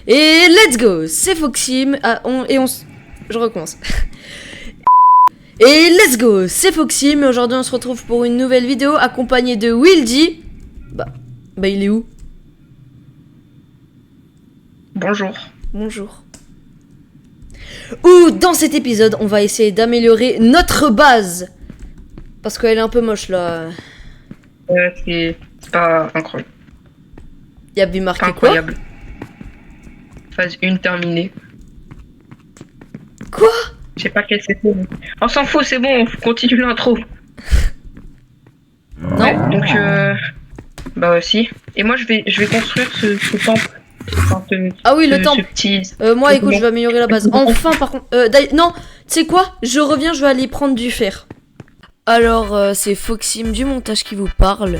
Et let's go, c'est Foxym. Je recommence. Et let's go, c'est Foxym. Aujourd'hui on se retrouve pour une nouvelle vidéo accompagnée de Wildy. Bah il est où? Bonjour. Bonjour. Ou dans cet épisode on va essayer d'améliorer notre base. Parce qu'elle est un peu moche là. C'est pas incroyable. Il y a bien marqué Pas quoi? incroyable. Phase 1 terminée. Quoi? Je sais pas quel c'était. On s'en fout, c'est bon, on continue l'intro. Non. Ouais, donc bah si. Et moi je vais construire ce temple. Enfin, Ah oui, le ce temple. petit... Moi écoute, je vais améliorer la base. Enfin par contre. Non, tu sais quoi? Je reviens, je vais aller prendre du fer. Alors, c'est Foxym du montage qui vous parle.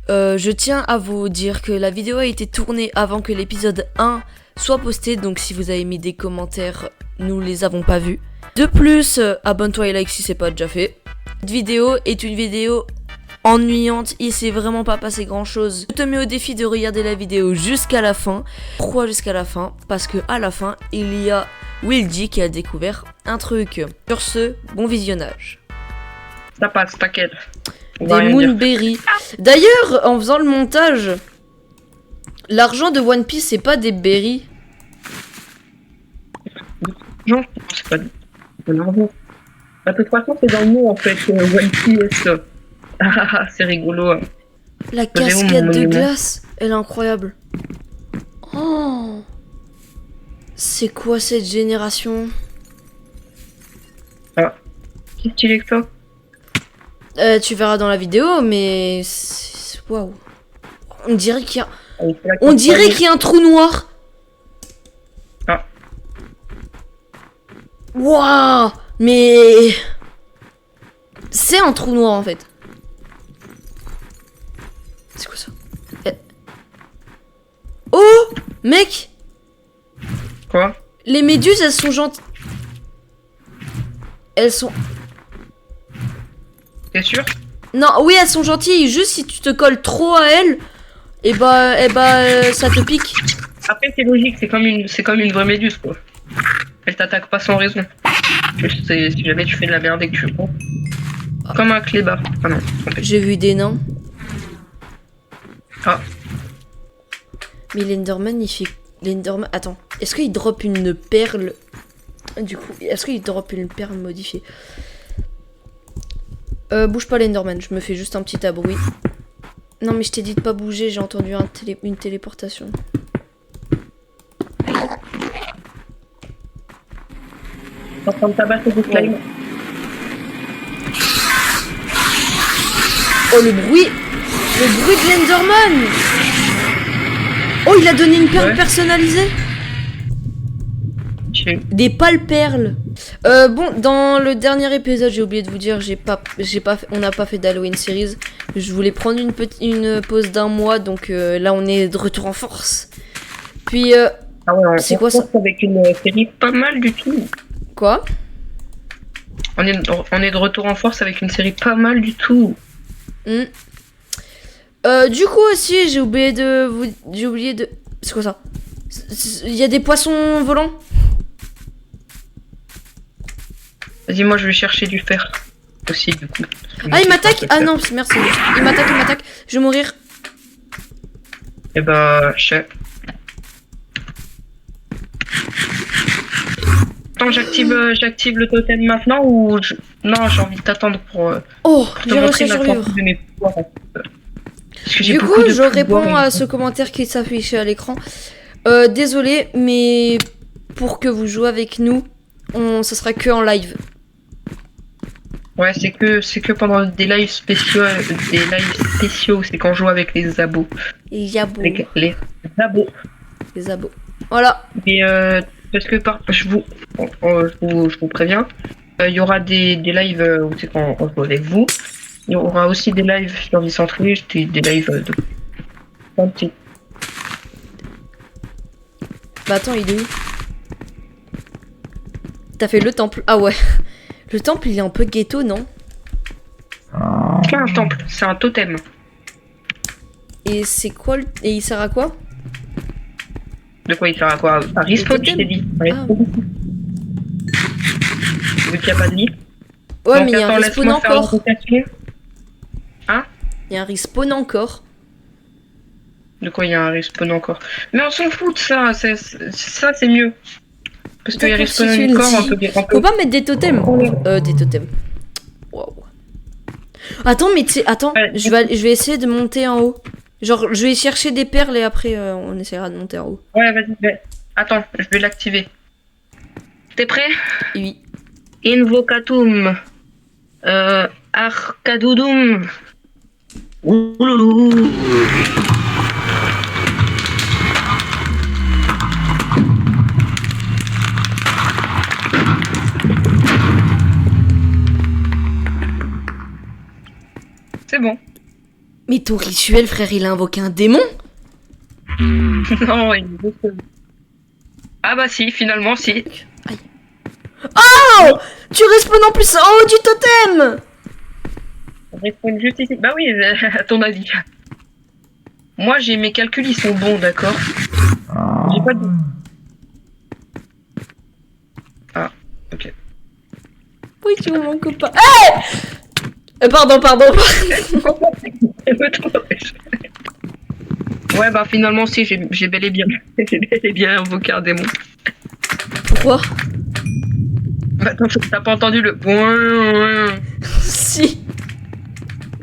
Je tiens à vous dire que la vidéo a été tournée avant que l'épisode 1 soit posté. Donc si vous avez mis des commentaires, nous les avons pas vus. De plus, abonne-toi et like si c'est pas déjà fait. Cette vidéo est une vidéo ennuyante, il s'est vraiment pas passé grand chose. Je te mets au défi de regarder la vidéo jusqu'à la fin. Pourquoi jusqu'à la fin? Parce que à la fin, il y a Wildy qui a découvert un truc. Sur ce, bon visionnage. Ça passe, t'inquiète. On Des va rien dire. moonberries. D'ailleurs, en faisant le montage, l'argent de One Piece, c'est pas des berries. Non, c'est pas de l'argent. Bah, de toute façon, c'est dans le mot en fait. One Piece. C'est rigolo. Hein. La Posez-vous, casquette mon de monument. glace, elle est incroyable. Oh, c'est quoi cette génération? Qui stylé que toi. Tu verras dans la vidéo, mais waouh. On dirait qu'il y a, Allez, c'est la on dirait campagne. qu'il y a un trou noir. Ah. Waouh, mais c'est un trou noir en fait. C'est quoi ça? Oh, mec, Quoi? les méduses, elles sont gentilles. Elles sont... T'es sûr? Non, oui, elles sont gentilles. Juste si tu te colles trop à elles, et bah, ça te pique. Après, c'est logique, c'est comme une vraie méduse, quoi. Elle t'attaque pas sans raison. Si jamais tu fais de la merde et que tu prends. Comme un clébard. Ah non, trompé. J'ai vu des nains. Ah, Mais l'Enderman, il fait... L'Enderman... Attends, est-ce qu'il drop une perle? Du coup, est-ce qu'il drop une perle modifiée? Bouge pas l'Enderman, je me fais juste un petit abruit. Non mais je t'ai dit de pas bouger, j'ai entendu une téléportation. en train de tabasser des slimes. Oh le bruit de l'Enderman. Oh, il a donné une perle Ouais. personnalisée. Des pâles perles. Bon, dans le dernier épisode, j'ai oublié de vous dire, on n'a pas fait d'Halloween series. Je voulais prendre une pause d'un mois, donc là on est de retour en force. Puis Ah ouais, c'est quoi ça? Avec une série pas mal du tout. quoi? On est de retour en force avec une série pas mal du tout. Du coup aussi, j'ai oublié de... C'est quoi ça? Il y a des poissons volants? Vas-y, moi je vais chercher du fer aussi du coup. Ah, il m'attaque? Ah non, merci. Il m'attaque. Je vais mourir. Et bah, Attends, j'active le totem maintenant ou non, j'ai envie de t'attendre pour Oh, te j'ai montrer réussi à la survivre. force de mes pouvoirs. Parce que j'ai Du beaucoup coup, de je réponds pouvoirs, à ce commentaire qui s'affiche à l'écran. Désolé, mais pour que vous jouez avec nous, ça sera que en live. Ouais, c'est que pendant des lives spéciaux, c'est quand on joue avec les abos. Et Yabo, Les abos. les abos. Voilà. Et parce que je vous préviens, il y aura des lives où c'est quand on joue avec vous. Il y aura aussi des lives sur Licentré, des lives de plein de petits. Bah attends, il est où? T'as fait le temple. Ah ouais. Le temple, il est un peu ghetto, non? C'est pas un temple, c'est un totem. Et c'est quoi Et il sert à quoi? De quoi il sert à quoi? À respawn, je t'ai dit. Ah. Vu qu'il n'y a pas de lit. Ouais, Donc, mais il y a un attends, respawn laisse-moi faire encore. l'invocation. Hein? Il y a un respawn encore. De quoi il y a un respawn encore? Mais on s'en fout de ça. Ça, c'est mieux. Parce que les D'accord, respawn si tu le encore, dis. Faut pas mettre des totems. Des totems. Waouh. Attends, mais tu sais, attends, Ouais. je vais essayer de monter en haut. Genre, je vais chercher des perles et après, on essaiera de monter en haut. Ouais, vas-y. Attends, je vais l'activer. T'es prêt? Oui. Invocatum. Arcadudum. Ouloulou. C'est bon. Mais ton rituel, frère, il a invoqué un démon? Non, il est juste... Ah bah si, finalement, si. Oh! Tu respawn en plus en haut du totem! Respawn juste ici. Bah oui, à ton avis. Moi, j'ai mes calculs, ils sont bons, d'accord? J'ai pas de... Ah, ok. Oui, tu vois mon copain. Hey! Pardon. Ouais, bah finalement, si, j'ai bel et bien... J'ai bel et bien invoqué un démon. Pourquoi? Bah, attends, t'as pas entendu le... Ouais. Si.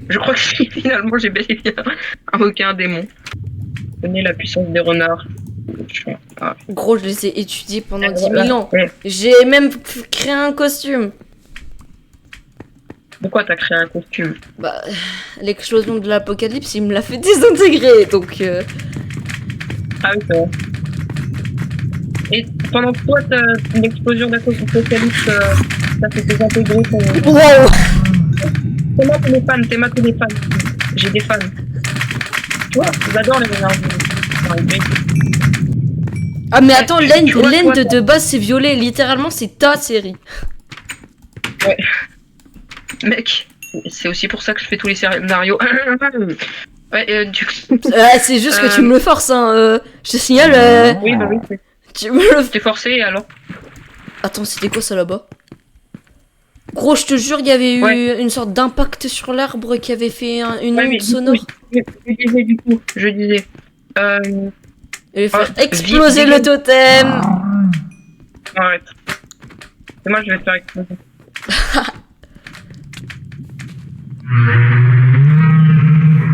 Je crois que si, finalement, j'ai bel et bien invoqué un démon. Connais la puissance des renards. Ah. Gros, je les ai étudiés pendant 10 000 ans. Ouais. J'ai même créé un costume. Pourquoi t'as créé un costume? Bah, l'explosion de l'apocalypse, il me l'a fait désintégrer, donc... Ah oui, c'est vrai. Et pendant que toi, l'explosion d'apocalypse, ça fait désintégrer ton... Wow! T'es ma téléphone. J'ai des fans. Tu vois, j'adore les renards. Ah mais attends, Tu l'end vois, de base c'est violet, littéralement c'est ta série. Ouais. Mec, c'est aussi pour ça que je fais tous les scénarios. Ouais, du coup... C'est juste que tu me le forces, hein. Je te signale. Oui, bah oui, Tu me le... t'es forcé, alors. Attends, c'était quoi ça là-bas? Gros, je te jure, il y avait eu une sorte d'impact sur l'arbre qui avait fait une Ouais, mais onde du sonore. coup, je disais. Il va faire Ah, exploser vite, le totem. Arrête. Et moi, je vais faire exploser.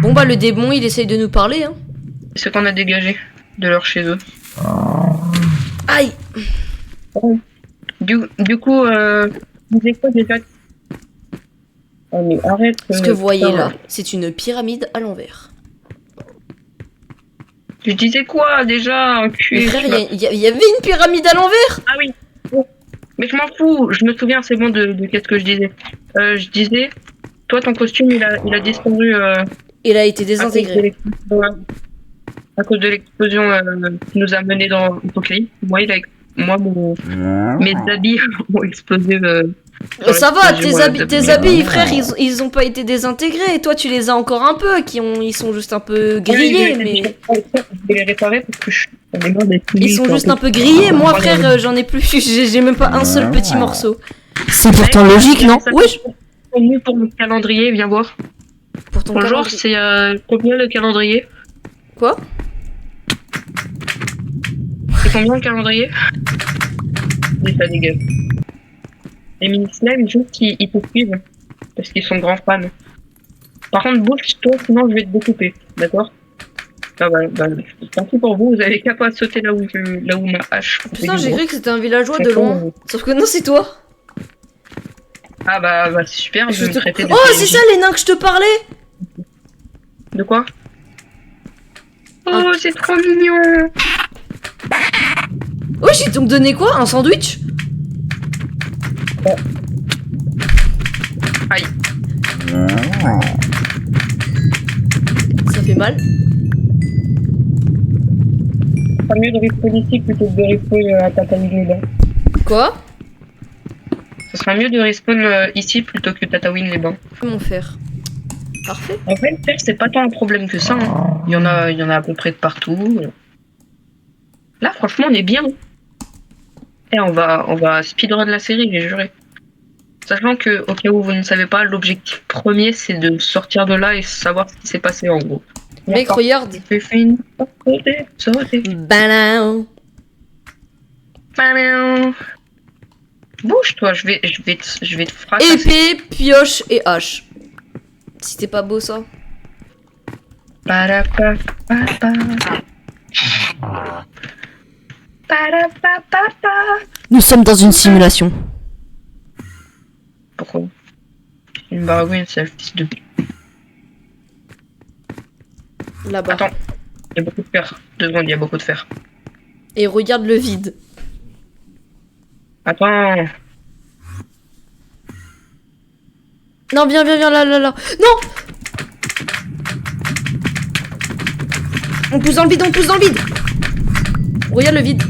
Bon bah le démon, il essaye de nous parler, hein. Ce qu'on a dégagé de leur chez eux. Aïe. Du coup, vous disais quoi déjà? Oh, mais arrête. Ce que vous voyez là, c'est une pyramide à l'envers. Je disais quoi déjà? Mais frère, il y avait une pyramide à l'envers. Ah oui. Mais je m'en fous. Je me souviens, c'est bon de qu'est-ce que je disais. Je disais, toi, ton costume, il a disparu. Il a été désintégré. À cause de l'explosion qui nous a mené dans l'Apocalypse. Moi, mes habits ont explosé. Ça va, tes habits, frère, ils ont pas été désintégrés. Et toi, tu les as encore un peu, ils sont juste un peu grillés, mais... Je vais les réparer parce que Ils sont juste un peu grillés. Moi, frère, j'en ai plus. J'ai même pas un seul petit morceau. C'est pourtant logique, non? Wesh. Mieux pour le calendrier, viens voir. Pour ton Bonjour, calendrier. c'est combien le calendrier? Quoi? C'est combien le calendrier? Et ça dégage. Les mini-slime, juste ils te suivent. Parce qu'ils sont grands fans. Par contre, bouge-toi, sinon je vais te découper. D'accord? Ah bah, tant pis pour vous, vous avez qu'à pas sauter là où ma hache. Putain, j'ai cru que c'était un villageois de loin. Sauf que non, c'est toi. Ah bah c'est super, je vais me traiter de Oh, c'est ça les nains que je te parlais. De quoi? Oh, c'est trop mignon. Oh, j'ai donc donné quoi? Un sandwich? Aïe. Ça fait mal. C'est pas mieux de respawn ici plutôt que de respawn à Tatooine là. Quoi? Ce sera mieux de respawn ici plutôt que Tatooine les bains. Comment faire? Parfait. En fait, le fer, c'est pas tant un problème que ça. Hein. Il y en a à peu près de partout. Là, franchement, on est bien. Et on va speedrun la série, j'ai juré. Sachant que, au cas où vous ne savez pas, l'objectif premier, c'est de sortir de là et savoir ce qui s'est passé en gros. Mec, regarde. J'ai fait une sauter. Banan. Bouge toi, je vais te fracasser. Épée, pioche et hache. C'était pas beau ça? Nous sommes dans une simulation. Pourquoi? Une baragouine, c'est un fils de... Là-bas. Attends, il y a beaucoup de fer. 2 secondes, il y a beaucoup de fer. Et regarde le vide. Attends. Non, viens, là. Non! On pousse dans le vide. Regarde le vide.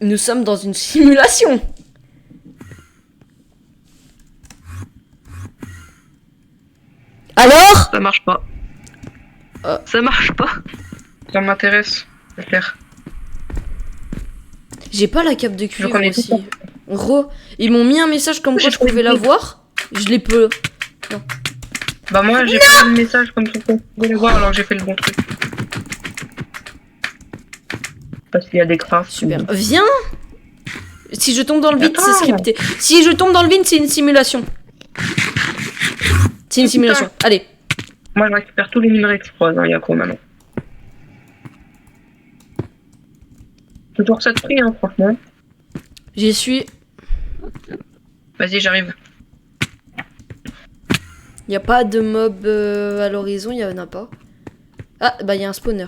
Nous sommes dans une simulation. Alors? Ça marche pas. Ça marche pas. Ça m'intéresse de faire. J'ai pas la cape de cuivre Donc on est aussi. tout Ils m'ont mis un message comme quoi je pouvais la voir. Je l'ai peu. Bah moi j'ai pas le message comme ça. Vous pouvez le voir alors que j'ai fait le bon truc. Parce qu'il y a des crafts. Super. Viens. Si je tombe dans le vide, c'est Attends. scripté. Si je tombe dans le vide, c'est une simulation. C'est une simulation. Allez. Moi je récupère tous les minerais que je croise, hein, Yako maintenant. Toujours ça de prix, hein, franchement. J'y suis. Vas-y, j'arrive. Y a pas de mob à l'horizon, y en a pas. Ah, bah y a un spawner.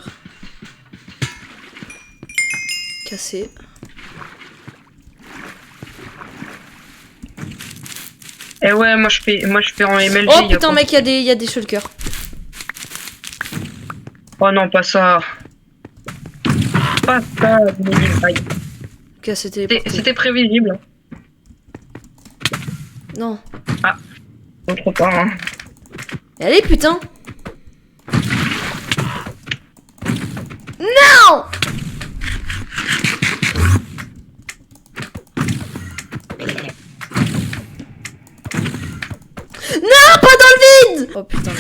Cassé. Eh ouais, moi je fais en MLG. Oh putain, mec, y a des shulkers. Oh non, pas ça. Pas ça, aïe. Cassé C'était prévisible. Non. Autre part, hein. Allez, putain. Non. Non, pas dans le vide. Oh putain.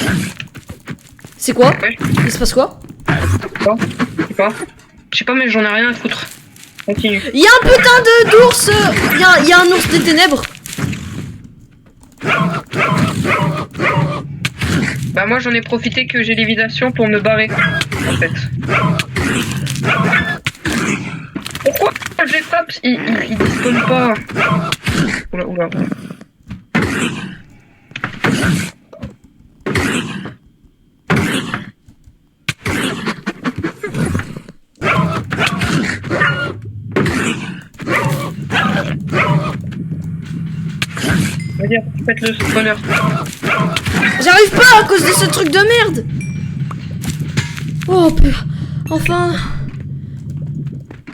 C'est quoi? Ouais. Il se passe quoi? Je sais pas, mais j'en ai rien à foutre. Continue. Il y a un putain d'ours. Il y a un ours des ténèbres. Bah moi j'en ai profité que j'ai l'évitation pour me barrer. En fait. Pourquoi j'ai pas il dispone pas. Oula. Vas-y, faites le spawner. J'arrive pas à cause de ce truc de merde. Oh putain. Enfin.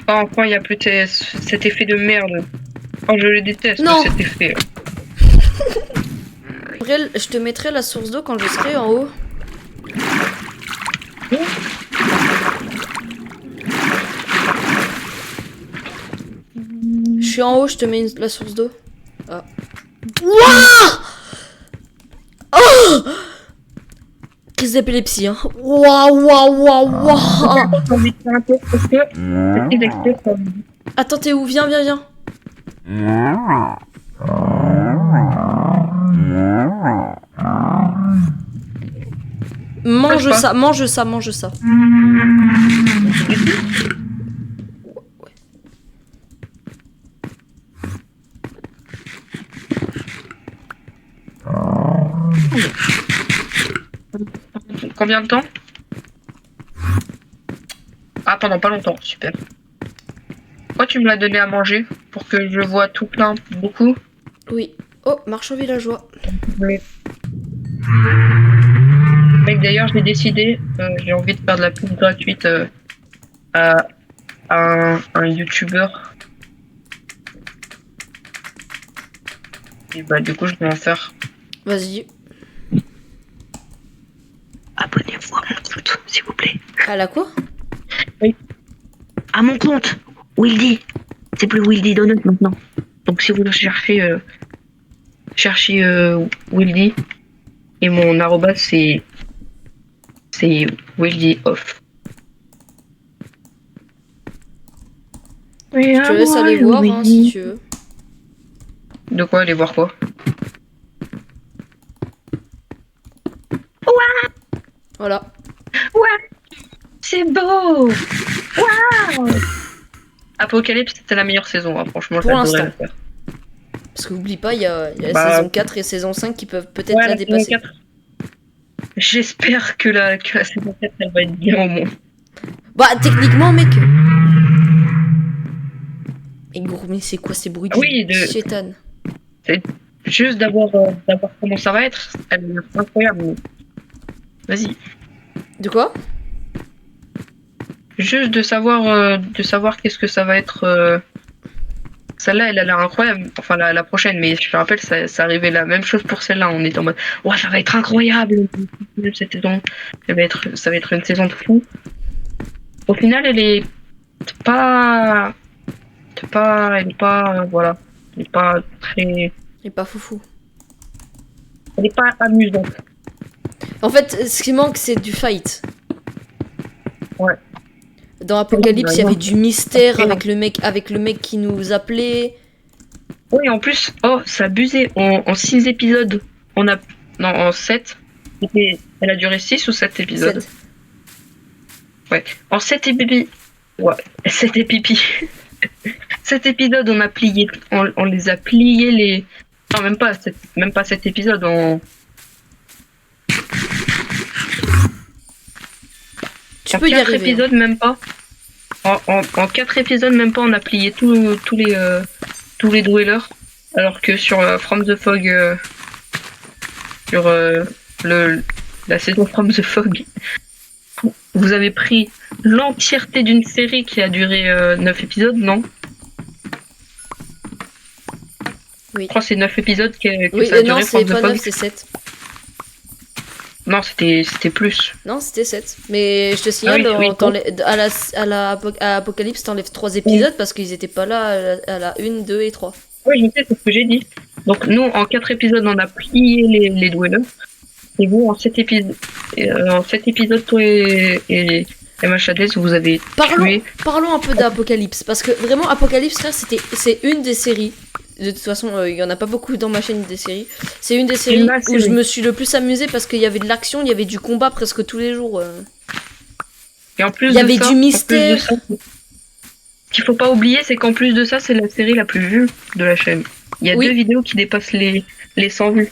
Ah, enfin, il y a plus cet effet de merde. Oh, je le déteste, Non. cet effet. Après, je te mettrai la source d'eau quand je serai en haut. Je suis en haut, je te mets la source d'eau. Ah. Wouah! Oh! Crise d'épilepsie, hein. Waouh. Attends, t'es où? Viens. Mange ça. Combien de temps? Ah, pendant pas longtemps, super. Pourquoi tu me l'as donné à manger? Pour que je vois tout plein, beaucoup? Oui. Oh, marchand villageois. Mais... Mec, d'ailleurs, j'ai décidé, j'ai envie de faire de la pub gratuite à un youtubeur. Et bah, du coup, je vais en faire. Vas-y. abonnez-vous à mon compte, s'il vous plaît. À la quoi? À mon compte, Wildy. C'est plus Wildy Donut maintenant. Donc si vous cherchez Wildy et mon arrobas c'est Wildy off. Je te laisse aller voir hein, si tu veux. De quoi aller voir quoi? Voilà. Ouais, c'est beau. Waouh. Apocalypse, c'était la meilleure saison, hein. Franchement, Pour j'adorais l'instant. la faire. Parce que n'oublie pas, il y a la Bah, saison 4 et saison 5 qui peuvent peut-être ouais, la la saison dépasser. 4. J'espère que la saison 4, elle va être bien au moins. Bah, techniquement, mec. Et gourmet, c'est quoi ces bruits de Oui, chétane? juste d'avoir comment ça va être, elle est incroyable. Vas-y. De quoi? Juste de savoir qu'est-ce que ça va être. Celle-là, elle a l'air incroyable. Enfin, la prochaine, mais je te rappelle, ça arrivait la même chose pour celle-là. On est en mode, ouais, ça va être incroyable. Cette saison, ça va être une saison de fou. Au final, elle est pas, voilà, elle est pas très, Et pas foufou. elle est pas amusante. En fait, ce qui manque, c'est du fight. Ouais. Dans Apocalypse, il y avait du mystère Ouais. avec le mec qui nous appelait. Oui, en plus, ça abusé. En 6 épisodes, non, en 7. Elle a duré 6 ou 7 épisodes. 7. Ouais. En 7 épisodes. Ouais, 7 épipis. 7 épisodes, on les a pliés les. Non, même pas 7 épisodes. Tu En peux y 4 arriver. épisodes, même pas. En 4 épisodes, même pas, on a plié tous les dwellers. Alors que sur From the Fog, sur la saison From the Fog, vous avez pris l'entièreté d'une série qui a duré 9 épisodes, non? Oui. Je crois que c'est 9 épisodes que Oui, ça a non, duré, c'est From the pas Fog. 9, c'est 7. Non, c'était plus. Non, c'était 7. Mais je te signale, Ah oui, à Apocalypse, t'enlèves 3 épisodes parce qu'ils étaient pas là à la 1, 2 et 3. Oui, je sais, c'est ce que j'ai dit. Donc nous, en 4 épisodes, on a plié les dwellers. Et vous, en 7 épisodes, toi et MHADS, vous avez tué. Parlons un peu d'Apocalypse. Parce que vraiment, Apocalypse, frère, c'est une des séries. De toute façon, il y en a pas beaucoup dans ma chaîne des séries. C'est une des séries où je me suis le plus amusée parce qu'il y avait de l'action, il y avait du combat presque tous les jours. Et en plus il y avait du mystère. Ce qu'il faut pas oublier, c'est qu'en plus de ça, c'est la série la plus vue de la chaîne. Il y a 2 vidéos qui dépassent les 100 vues.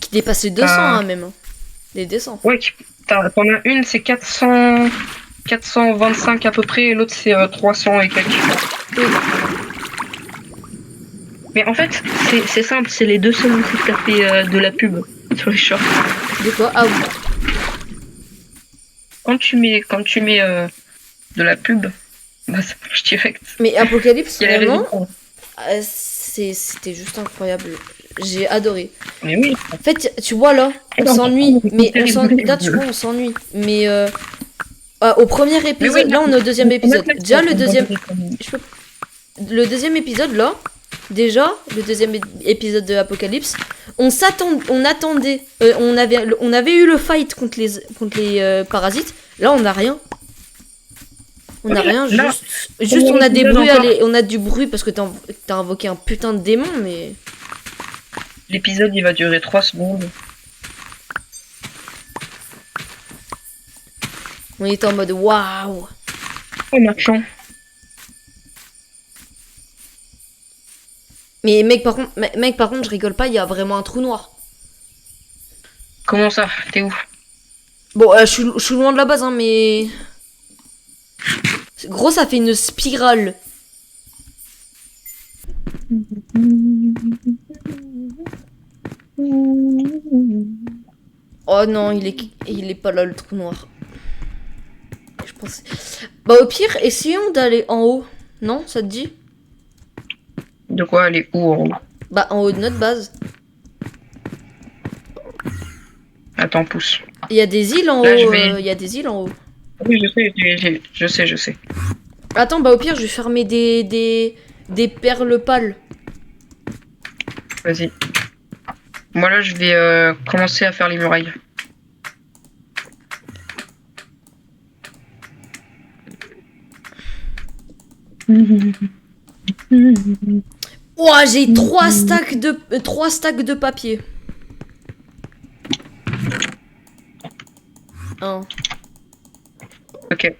Qui dépasse les 200 hein, même. Les 200. Ouais, t'en as une, c'est 425 à peu près, et l'autre c'est 300 et quelques. Oui. Mais en fait, c'est simple, c'est les 2 seuls qui tapent de la pub sur les shorts. De quoi? Ah oui. Quand tu mets de la pub, bah ça marche direct. Mais Apocalypse, vraiment, vraiment, c'était juste incroyable. J'ai adoré. Mais oui. En fait, tu vois là, on s'ennuie. Mais là, tu vois, on s'ennuie. Mais au premier épisode, là, on est au deuxième épisode. Déjà, le deuxième épisode, là, déjà, le deuxième épisode de Apocalypse, on attendait, on avait eu le fight contre les parasites. Là, on n'a rien. On n'a rien, juste on a des bruits, on a du bruit parce que t'as invoqué un putain de démon, mais... L'épisode, il va durer 3 secondes. On était en mode waouh. Oh, marchand. Mais mec, par contre, je rigole pas, il y a vraiment un trou noir. Comment ça? T'es où? Bon, je suis loin de la base, hein, mais... Gros, ça fait une spirale. Oh non, il est pas là, le trou noir. Je pense... Bah au pire, essayons d'aller en haut. Non, ça te dit? De quoi aller où en haut? Bah en haut de notre base. Attends, pousse. Il y a des îles en Là, je haut. vais- Il y a des îles en haut. Oui, je sais. Attends, bah au pire, je vais fermer des perles pâles. Vas-y. Moi là, je vais commencer à faire les murailles. Ouah, j'ai 3 stacks de papier. Un. Ok.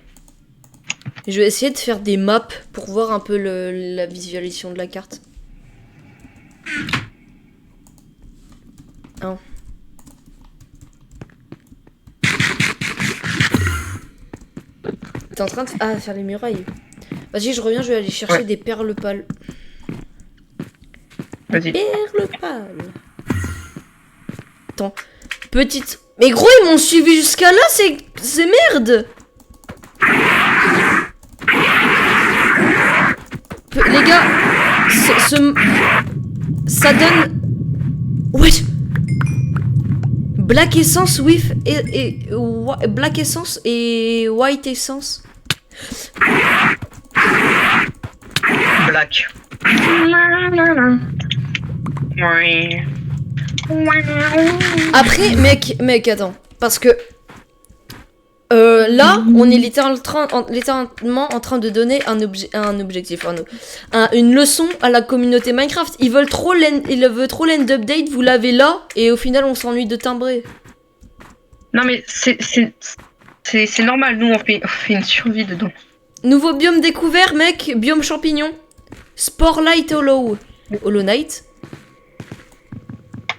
Je vais essayer de faire des maps pour voir un peu la visualisation de la carte. Un. T'es en train de faire les murailles. Vas-y, je reviens, je vais aller chercher Ouais. des perles pâles. Vas-y. Perles pâles. Attends, petite. Mais gros, ils m'ont suivi jusqu'à là, c'est merde. Les gars, ça donne. Wesh. Black Essence with Black Essence et White Essence. Black. Ouais. Après, mec, attends. Parce que là, on est littéralement en train de donner un objectif, une leçon à la communauté Minecraft. Ils veulent trop l'end update, vous l'avez là, et au final, on s'ennuie de timbrer. Non mais c'est normal, nous on fait une survie dedans. Nouveau biome découvert, mec, biome champignon. Sporelight Hollow. Hollow Knight.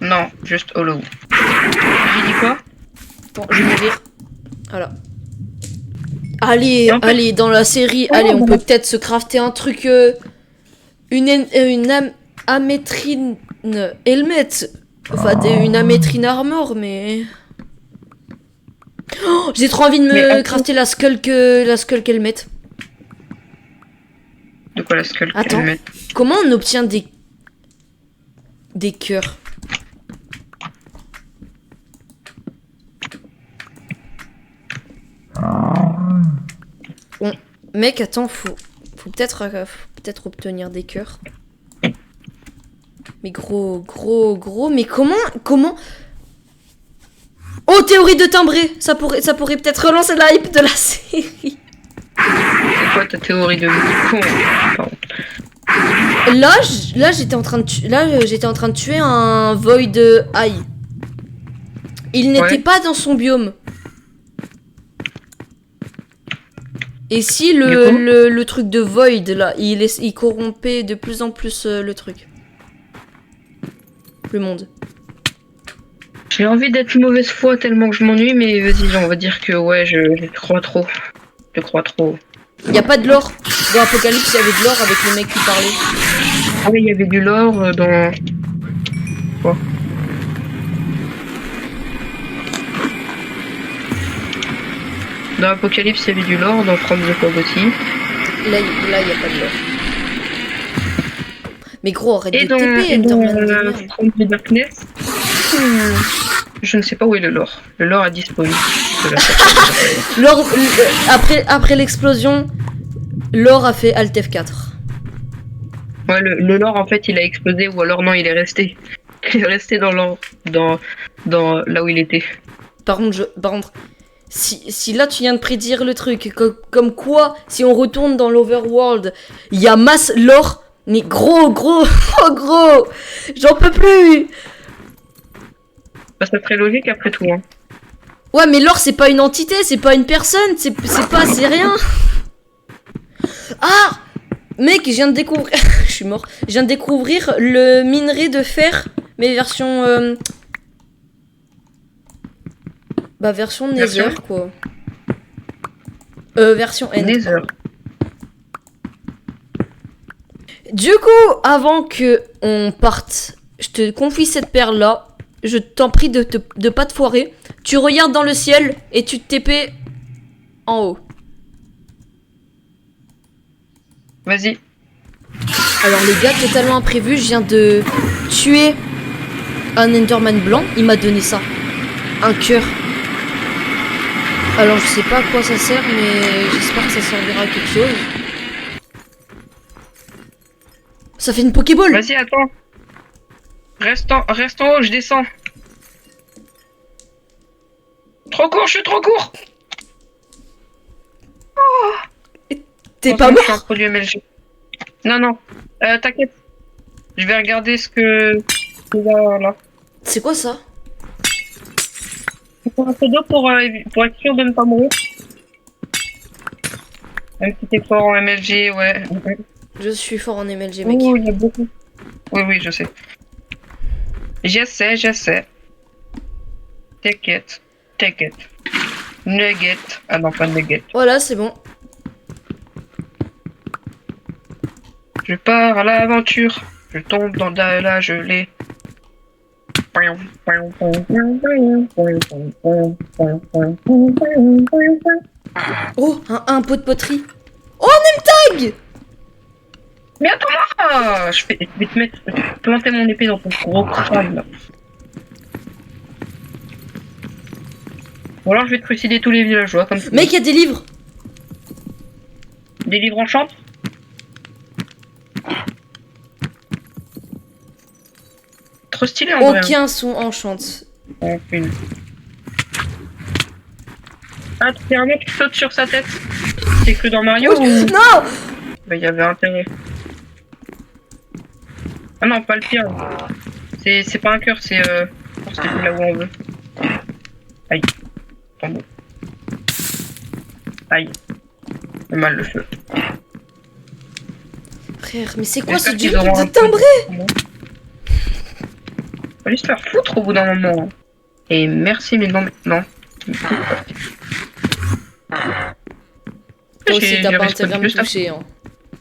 Non, juste Hollow. J'ai dit quoi? Attends, je vais mourir. Voilà. Allez, En fait- allez, dans la série, allez, on peut peut-être se crafter un truc. Une amétrine helmet. Enfin, une amétrine armor, mais. Oh, j'ai trop envie de Mais me attends. crafter la skull helmet. De quoi la skull Attends. qu'elle met? Comment on obtient des cœurs? Bon, mec, attends, faut peut-être obtenir des cœurs. Mais gros, mais comment? Oh, théorie de timbré, ça pourrait peut-être relancer la hype de la série. C'est quoi ta théorie de con? Pardon. Là, j'étais en train de tuer un Void Eye. Il n'était Ouais. pas dans son biome. Et si Du coup le truc de Void là, il corrompait de plus en plus le truc. Le monde. J'ai envie d'être mauvaise foi tellement que je m'ennuie, mais vas-y, on va dire que ouais, je crois trop. Je crois trop. Y a pas de lore. Dans Apocalypse, il y avait de l'or avec le mec qui parlait. Ah oui, il y avait du lore dans... Quoi? Dans Apocalypse, il y avait du lore, dans From the Forgotten. Là, y a pas de lore. Mais gros, arrête Et de dans, TP, et dans Enderman de merde. From the Darkness, je ne sais pas où est le lore. Le lore a disparu. L'or, après l'explosion, l'or a fait Alt F4. Ouais, le lore, en fait, il a explosé, ou alors non, il est resté. Il est resté dans là où il était. Par contre, si là tu viens de prédire le truc, comme quoi, si on retourne dans l'Overworld, il y a masse l'or, mais gros, oh gros, j'en peux plus. Bah, ça serait logique après tout. Hein. Ouais, mais l'or c'est pas une entité, c'est pas une personne, c'est rien. Ah, mec, je viens de découvrir, je suis mort. Je viens de découvrir le minerai de fer, mais version version Nether, quoi. Version End. Nether. Du coup, avant que on parte, je te confie cette perle là. Je t'en prie de pas te foirer. Tu regardes dans le ciel et tu te TP en haut. Vas-y. Alors les gars, totalement imprévu, je viens de tuer un Enderman blanc. Il m'a donné ça. Un cœur. Alors je sais pas à quoi ça sert, mais j'espère que ça servira à quelque chose. Ça fait une Pokéball. Vas-y, attends. Reste en haut, je descends. Trop court, je suis trop court. T'es pas Je suis un mort? produit MLG. Non, non. T'inquiète. Je vais regarder ce que... Là. C'est quoi ça? C'est un peu d'eau pour être sûr de ne pas mourir. Un petit effort en MLG, ouais. Je suis fort en MLG, mec. Oh, il y a beaucoup. Oui, oui, je sais. Je sais. T'inquiète. Nugget. Ah non, pas nugget. Voilà, c'est bon. Je pars à l'aventure. Je tombe dans la gelée. Oh, un pot de poterie. Oh, un name tag. Mais attends-moi! Je vais te mettre... planter mon épée dans ton gros crâne, là. Ou alors je vais te trucider tous les villageois, comme ça. Mec, il y a des livres. Des livres enchants? Trop stylé, en vrai. Aucun son enchante. Hein. Une. Ah, c'est un mec qui saute sur sa tête. C'est que dans Mario ou... Non. Bah, il y avait intérêt. Ah non, pas le pire. C'est pas un cœur, c'est là où on veut. Aïe. Tombeau. Aïe. J'ai mal le feu. Frère, mais c'est quoi ce J'espère qu'ils dur auront un de peu timbré? Faut aller se faire foutre au bout d'un moment. Et merci, mais non. Non. Toi aussi, t'as J'ai pas respawn intérêt à me juste toucher, hein.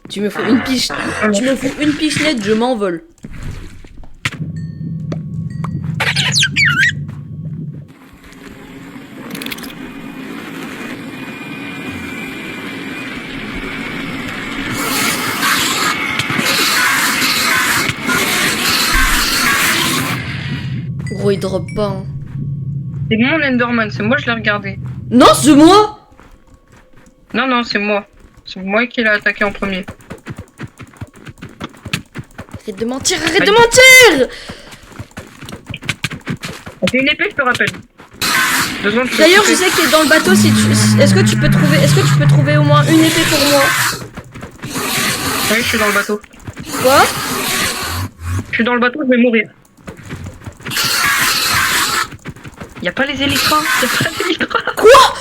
Tu me fous une piche. Tu me fous une pichenette, je m'envole. Gros, il drop pas, hein. C'est mon Enderman, c'est moi je l'ai regardé. Non, c'est moi. Non, non, c'est moi. C'est moi qui l'ai attaqué en premier. Arrête de mentir, arrête de mentir. C'est une épée, je te rappelle. Besoin de D'ailleurs, je sais que dans le bateau, si tu... Est-ce que tu peux trouver au moins une épée pour moi? Oui, je suis dans le bateau. Quoi? Je suis dans le bateau, je vais mourir. Y'a pas les élytras. Y'a pas les élytras. Quoi?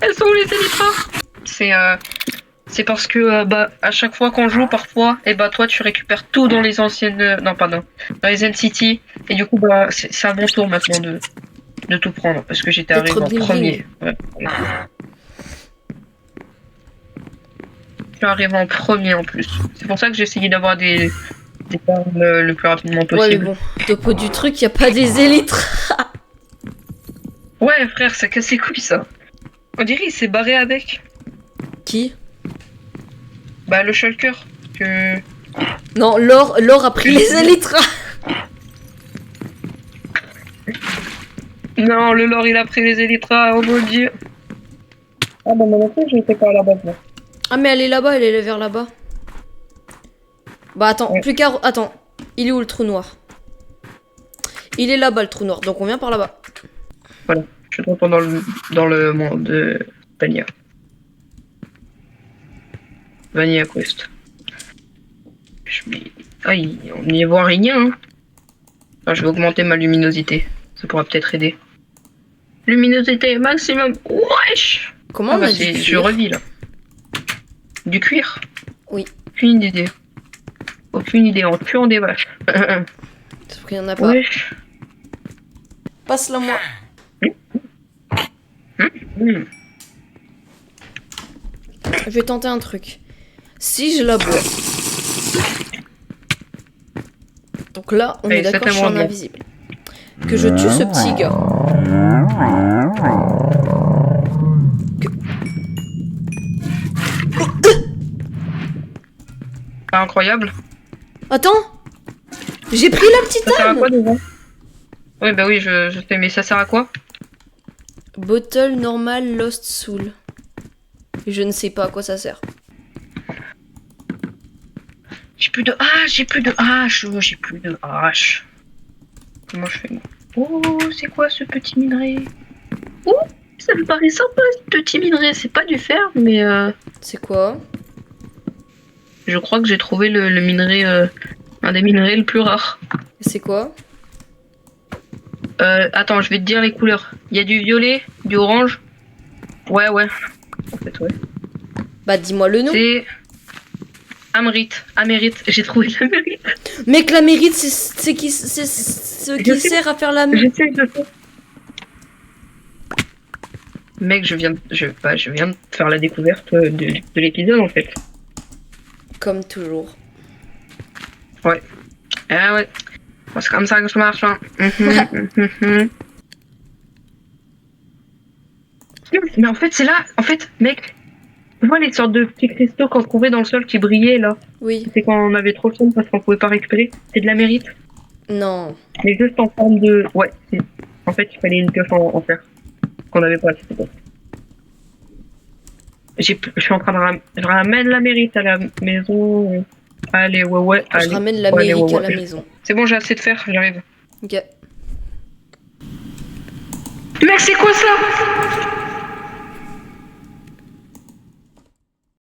Elles sont où les élytras? C'est parce que bah à chaque fois qu'on joue parfois et bah toi tu récupères tout dans les anciennes non pardon dans les N-City et du coup bah c'est à mon tour maintenant de tout prendre parce que j'étais arrivé en premier. Ouais. Je suis arrivé en premier en plus. C'est pour ça que j'ai essayé d'avoir des farms le plus rapidement possible. Ouais mais bon, topo du truc, y a pas des élytres. Ouais frère, ça casse les couilles ça. On dirait il s'est barré avec. Qui? Bah le shulker que... Non, l'or a pris les élytres. Non, le lore il a pris les élytras, oh mon dieu. Ah bah moi aussi j'étais pas à la base là. Ah mais elle est là-bas, elle est vers là-bas. Bah attends, Ouais. plus qu'à... Attends, il est où le trou noir? Il est là-bas le trou noir, donc on vient par là-bas. Voilà, je suis de retour dans le monde de Vanilla. Vanilla Quest. Ah, on n'y voit rien. Hein. Ah, je vais augmenter ma luminosité. Ça pourra peut-être aider. Luminosité maximum. Wesh. Comment Ah on bah a dit je revis là. Du cuir? Oui. Aucune idée. Aucune idée. En tuant des vaches. Sauf qu'il y en a pas. Wesh. Passe-la moi. Hmm. Je vais tenter un truc. Si je la bois. Donc là, on Allez, est d'accord, je suis certainement en bien. invisible. Que je tue ce petit gars. Pas incroyable. Attends. J'ai pris la petite Ça sert à arme. quoi déjà? Ouais, bah oui, je sais, mais ça sert à quoi? Bottle normal Lost Soul. Je ne sais pas à quoi ça sert. J'ai plus de hache, j'ai plus de hache, j'ai plus de hache. Comment je fais? Oh, c'est quoi ce petit minerai? Oh, ça me paraît sympa ce petit minerai. C'est pas du fer, mais C'est quoi? je crois que j'ai trouvé le minerai, un des minerais le plus rares. C'est quoi? Attends, je vais te dire les couleurs. Il y a du violet, du orange. Ouais, ouais. En fait, ouais. Bah dis-moi le nom. C'est Amérite. J'ai trouvé l'amérite. Mec, la mérite, c'est ce Je qui sais. sert à faire la... Je sais. Mec, je viens de faire la découverte de l'épisode en fait. Comme toujours. Ouais. Ah ouais. Bon, c'est comme ça que ça marche. Hein. Mhm. Mais en fait, c'est là. En fait, mec, tu vois les sortes de petits cristaux qu'on trouvait dans le sol qui brillaient là. Oui. C'est quand on avait trop de sombre parce qu'on pouvait pas récupérer. C'est de la mérite. Non. Mais juste en forme de. Ouais. En fait, il fallait une pioche en fer. Qu'on n'avait pas à cette époque. Je suis en train de je ramène la mérite à la maison. Allez, ouais. Je Allez. ramène l'Amérique à la maison. C'est bon, j'ai assez de fer, j'arrive. Ok. Mec, c'est quoi ça?